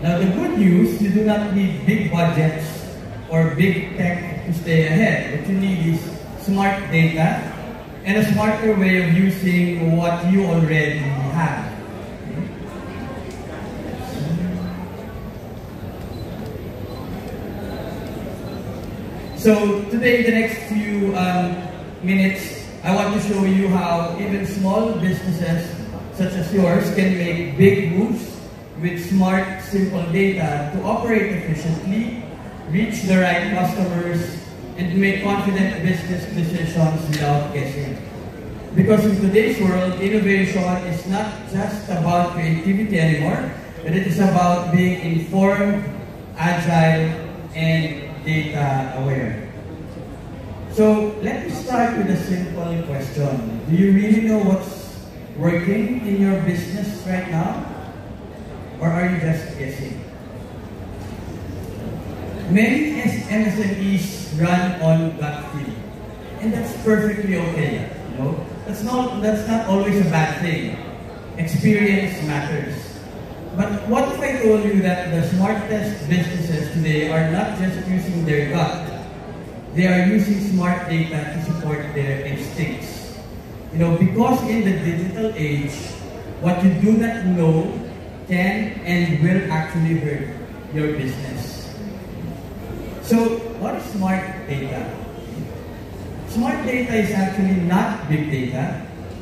Now, the good news, you do not need big budgets or big tech to stay ahead. What you need is smart data and a smarter way of using what you already have. So today, the next few minutes, I want to show you how even small businesses such as yours can make big moves with smart, simple data to operate efficiently, reach the right customers, and to make confident business decisions without guessing. Because in today's world, innovation is not just about creativity anymore, but it is about being informed, agile, and data aware. So let me start with a simple question. Do you really know what's working in your business right now? Or are you just guessing? Many MSMEs run on gut feeling, and that's perfectly okay. You know, that's not always a bad thing. Experience matters. But what if I told you that the smartest businesses today are not just using their gut, they are using smart data to support their instincts? You know, because in the digital age, what you do not know can and will actually hurt your business. So, what is smart data? Smart data is actually not big data.